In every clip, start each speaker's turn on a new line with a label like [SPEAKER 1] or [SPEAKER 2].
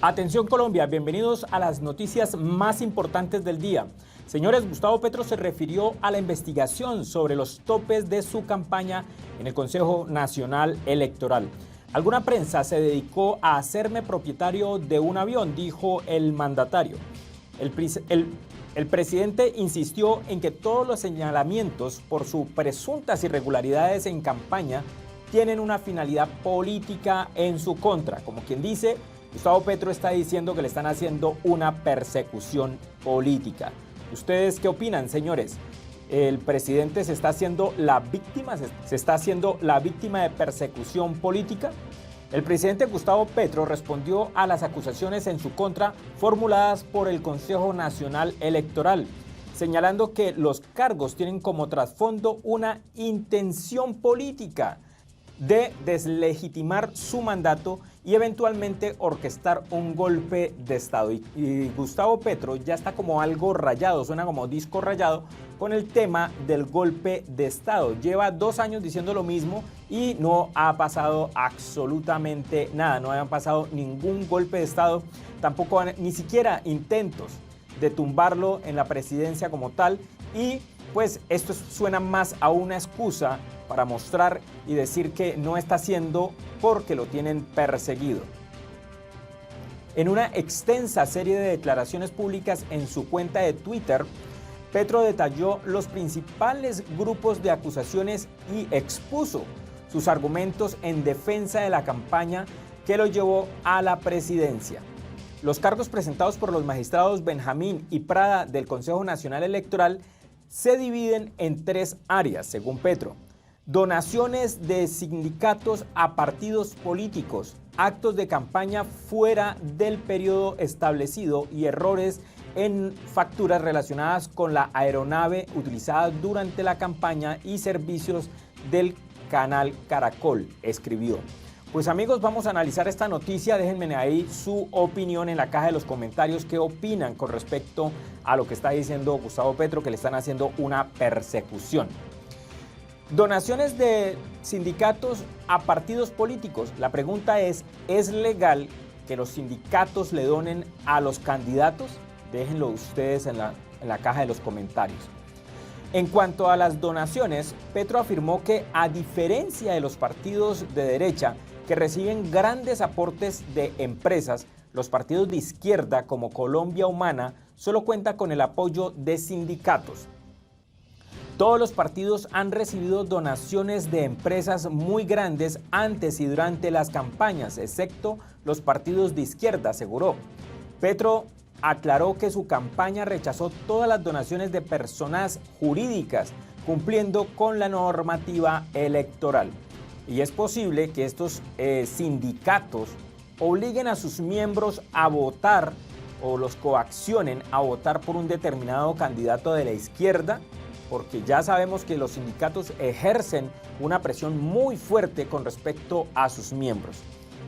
[SPEAKER 1] Atención Colombia, bienvenidos a las noticias más importantes del día. Señores, Gustavo Petro se refirió a la investigación sobre los topes de su campaña en el Consejo Nacional Electoral. Alguna prensa se dedicó a hacerme propietario de un avión, dijo el mandatario. El presidente insistió en que todos los señalamientos por sus presuntas irregularidades en campaña tienen una finalidad política en su contra. Como quien dice, Gustavo Petro está diciendo que le están haciendo una persecución política. ¿Ustedes qué opinan, señores? ¿El presidente se está haciendo la víctima? ¿Se está haciendo la víctima de persecución política? El presidente Gustavo Petro respondió a las acusaciones en su contra formuladas por el Consejo Nacional Electoral, señalando que los cargos tienen como trasfondo una intención política de deslegitimar su mandato y eventualmente orquestar un golpe de Estado. Y Gustavo Petro ya está como algo rayado, suena como disco rayado con el tema del golpe de Estado. Lleva 2 años diciendo lo mismo y no ha pasado absolutamente nada, no han pasado ningún golpe de Estado, tampoco ni siquiera intentos de tumbarlo en la presidencia como tal, y pues esto suena más a una excusa para mostrar y decir que no está haciendo porque lo tienen perseguido. En una extensa serie de declaraciones públicas en su cuenta de Twitter, Petro detalló los principales grupos de acusaciones y expuso sus argumentos en defensa de la campaña que lo llevó a la presidencia. Los cargos presentados por los magistrados Benjamín y Prada del Consejo Nacional Electoral se dividen en 3 áreas, según Petro: donaciones de sindicatos a partidos políticos, actos de campaña fuera del periodo establecido y errores en facturas relacionadas con la aeronave utilizada durante la campaña y servicios del canal Caracol, escribió. Pues amigos, vamos a analizar esta noticia. Déjenme ahí su opinión en la caja de los comentarios. ¿Qué opinan con respecto a lo que está diciendo Gustavo Petro, que le están haciendo una persecución? Donaciones de sindicatos a partidos políticos. La pregunta ¿es legal que los sindicatos le donen a los candidatos? Déjenlo ustedes en la caja de los comentarios. En cuanto a las donaciones, Petro afirmó que, a diferencia de los partidos de derecha que reciben grandes aportes de empresas, los partidos de izquierda como Colombia Humana solo cuentan con el apoyo de sindicatos. Todos los partidos han recibido donaciones de empresas muy grandes antes y durante las campañas, excepto los partidos de izquierda, aseguró. Petro aclaró que su campaña rechazó todas las donaciones de personas jurídicas, cumpliendo con la normativa electoral. Y es posible que estos sindicatos obliguen a sus miembros a votar o los coaccionen a votar por un determinado candidato de la izquierda, porque ya sabemos que los sindicatos ejercen una presión muy fuerte con respecto a sus miembros.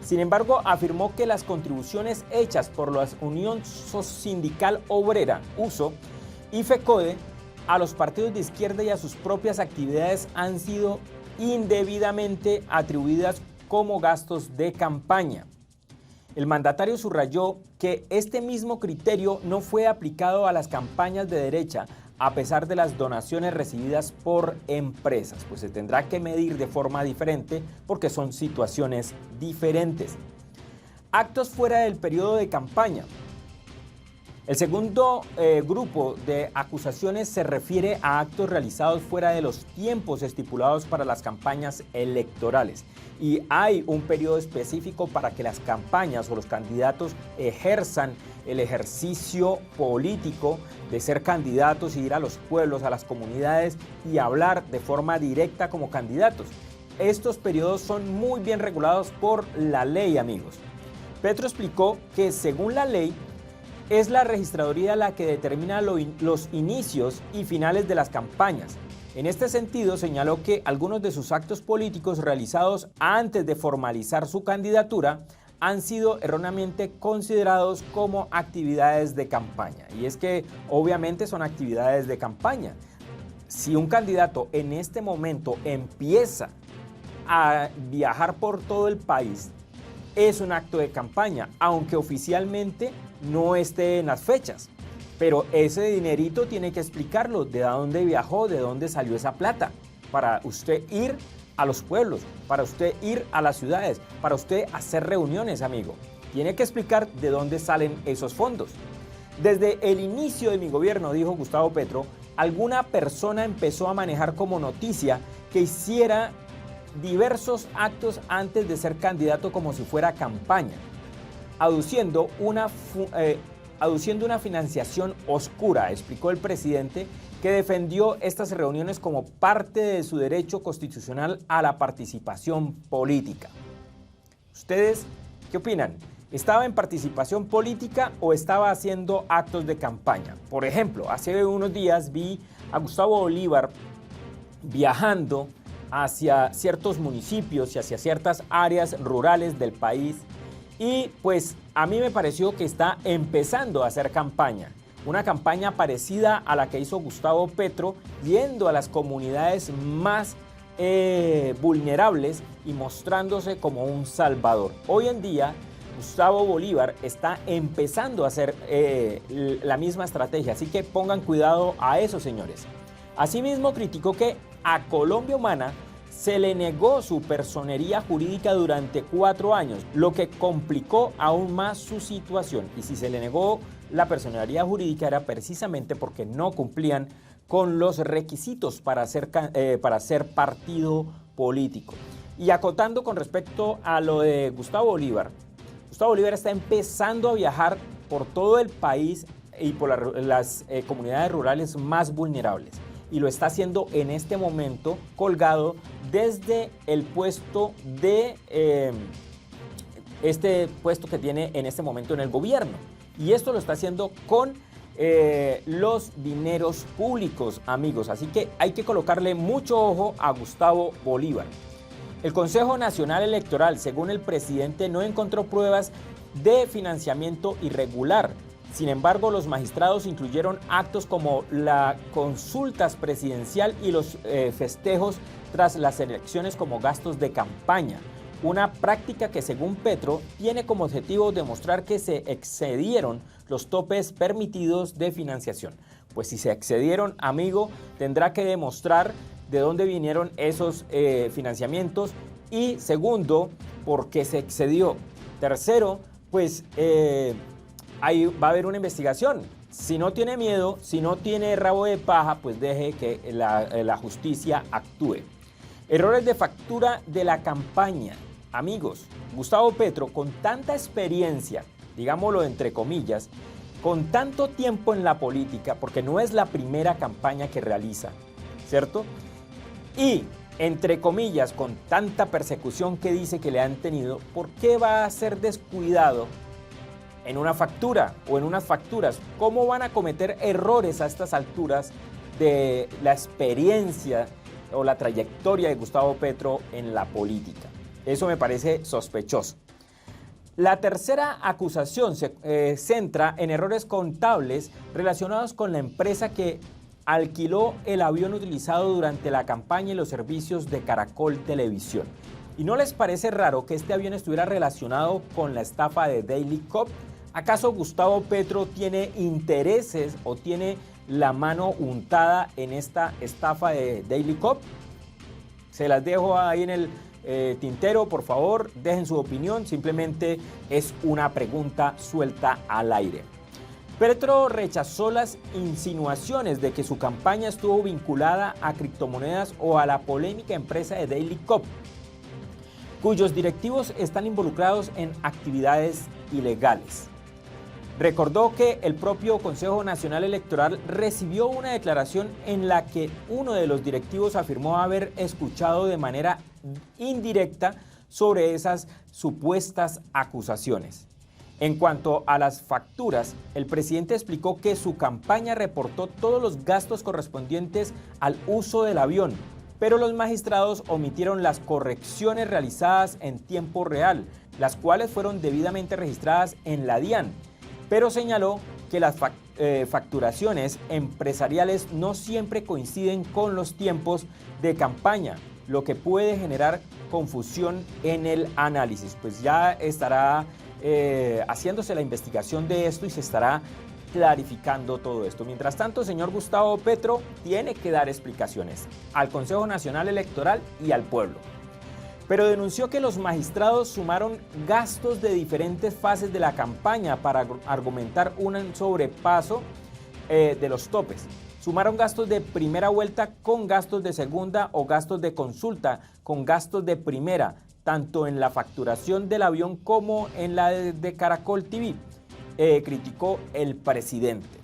[SPEAKER 1] Sin embargo, afirmó que las contribuciones hechas por la Unión Sindical Obrera, USO, y FECODE a los partidos de izquierda y a sus propias actividades han sido indebidamente atribuidas como gastos de campaña. El mandatario subrayó que este mismo criterio no fue aplicado a las campañas de derecha, a pesar de las donaciones recibidas por empresas. Pues se tendrá que medir de forma diferente porque son situaciones diferentes. Actos fuera del periodo de campaña. El segundo grupo de acusaciones se refiere a actos realizados fuera de los tiempos estipulados para las campañas electorales. Y hay un periodo específico para que las campañas o los candidatos ejerzan el ejercicio político de ser candidatos y ir a los pueblos, a las comunidades y hablar de forma directa como candidatos. Estos periodos son muy bien regulados por la ley, amigos. Petro explicó que, según la ley, es la registraduría la que determina los inicios y finales de las campañas. En este sentido, señaló que algunos de sus actos políticos realizados antes de formalizar su candidatura han sido erróneamente considerados como actividades de campaña. Y es que obviamente son actividades de campaña. Si un candidato en este momento empieza a viajar por todo el país es un acto de campaña, aunque oficialmente no esté en las fechas. Pero ese dinerito tiene que explicarlo, de dónde viajó, de dónde salió esa plata, para usted ir a los pueblos, para usted ir a las ciudades, para usted hacer reuniones, amigo. Tiene que explicar de dónde salen esos fondos. Desde el inicio de mi gobierno, dijo Gustavo Petro, alguna persona empezó a manejar como noticia que hiciera diversos actos antes de ser candidato como si fuera campaña, aduciendo una financiación oscura, explicó el presidente, que defendió estas reuniones como parte de su derecho constitucional a la participación política. ¿Ustedes qué opinan? ¿Estaba en participación política o estaba haciendo actos de campaña? Por ejemplo, hace unos días vi a Gustavo Bolívar viajando hacia ciertos municipios y hacia ciertas áreas rurales del país y pues a mí me pareció que está empezando a hacer campaña. Una campaña parecida a la que hizo Gustavo Petro, yendo a las comunidades más vulnerables y mostrándose como un salvador. Hoy en día, Gustavo Bolívar está empezando a hacer la misma estrategia, así que pongan cuidado a eso, señores. Asimismo, criticó que a Colombia Humana se le negó su personería jurídica durante 4 años, lo que complicó aún más su situación. Y si se le negó la personería jurídica era precisamente porque no cumplían con los requisitos para ser partido político. Y acotando con respecto a lo de Gustavo Bolívar está empezando a viajar por todo el país y por las comunidades rurales más vulnerables. Y lo está haciendo en este momento colgado desde el puesto este puesto que tiene en este momento en el gobierno. Y esto lo está haciendo con los dineros públicos, amigos. Así que hay que colocarle mucho ojo a Gustavo Bolívar. El Consejo Nacional Electoral, según el presidente, no encontró pruebas de financiamiento irregular. Sin embargo, los magistrados incluyeron actos como las consultas presidencial y los festejos tras las elecciones como gastos de campaña. Una práctica que, según Petro, tiene como objetivo demostrar que se excedieron los topes permitidos de financiación. Pues si se excedieron, amigo, tendrá que demostrar de dónde vinieron esos financiamientos. Y segundo, por qué se excedió. Tercero, pues ahí va a haber una investigación. Si no tiene miedo, si no tiene rabo de paja, pues deje que la justicia actúe. Errores de factura de la campaña. Amigos, Gustavo Petro, con tanta experiencia, digámoslo entre comillas, con tanto tiempo en la política, porque no es la primera campaña que realiza, ¿cierto? Y, entre comillas, con tanta persecución que dice que le han tenido, ¿por qué va a ser descuidado en una factura o en unas facturas? ¿Cómo van a cometer errores a estas alturas de la experiencia o la trayectoria de Gustavo Petro en la política? Eso me parece sospechoso. La tercera acusación se centra en errores contables relacionados con la empresa que alquiló el avión utilizado durante la campaña y los servicios de Caracol Televisión. ¿Y no les parece raro que este avión estuviera relacionado con la estafa de Daily Cop? ¿Acaso Gustavo Petro tiene intereses o tiene la mano untada en esta estafa de Daily Cop? Se las dejo ahí en el tintero, por favor, dejen su opinión, simplemente es una pregunta suelta al aire. Petro rechazó las insinuaciones de que su campaña estuvo vinculada a criptomonedas o a la polémica empresa de Daily Cop, cuyos directivos están involucrados en actividades ilegales. Recordó que el propio Consejo Nacional Electoral recibió una declaración en la que uno de los directivos afirmó haber escuchado de manera indirecta sobre esas supuestas acusaciones. En cuanto a las facturas, el presidente explicó que su campaña reportó todos los gastos correspondientes al uso del avión, pero los magistrados omitieron las correcciones realizadas en tiempo real, las cuales fueron debidamente registradas en la DIAN. Pero señaló que las facturaciones empresariales no siempre coinciden con los tiempos de campaña, lo que puede generar confusión en el análisis. Pues ya estará haciéndose la investigación de esto y se estará clarificando todo esto. Mientras tanto, señor Gustavo Petro tiene que dar explicaciones al Consejo Nacional Electoral y al pueblo. Pero denunció que los magistrados sumaron gastos de diferentes fases de la campaña para argumentar un sobrepaso de los topes. Sumaron gastos de primera vuelta con gastos de segunda o gastos de consulta con gastos de primera, tanto en la facturación del avión como en la de Caracol TV, criticó el presidente.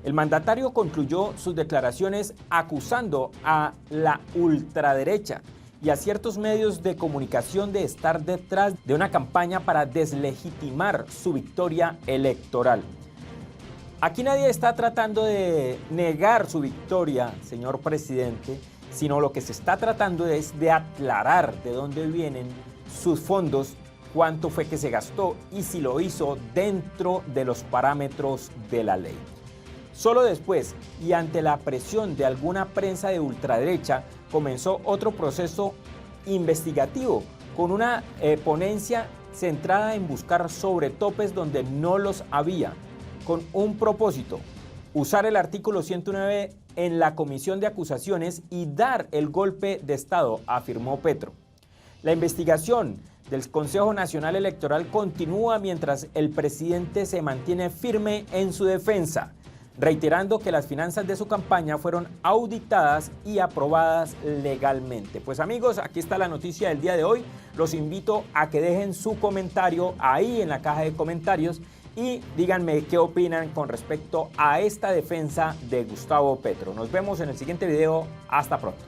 [SPEAKER 1] El mandatario concluyó sus declaraciones acusando a la ultraderecha y a ciertos medios de comunicación de estar detrás de una campaña para deslegitimar su victoria electoral. Aquí nadie está tratando de negar su victoria, señor presidente, sino lo que se está tratando es de aclarar de dónde vienen sus fondos, cuánto fue que se gastó y si lo hizo dentro de los parámetros de la ley. Solo después, y ante la presión de alguna prensa de ultraderecha, comenzó otro proceso investigativo con una ponencia centrada en buscar sobretopes donde no los había, con un propósito: usar el artículo 109 en la comisión de acusaciones y dar el golpe de Estado, afirmó Petro. La investigación del Consejo Nacional Electoral continúa mientras el presidente se mantiene firme en su defensa, reiterando que las finanzas de su campaña fueron auditadas y aprobadas legalmente. Pues amigos, aquí está la noticia del día de hoy. Los invito a que dejen su comentario ahí en la caja de comentarios y díganme qué opinan con respecto a esta defensa de Gustavo Petro. Nos vemos en el siguiente video. Hasta pronto.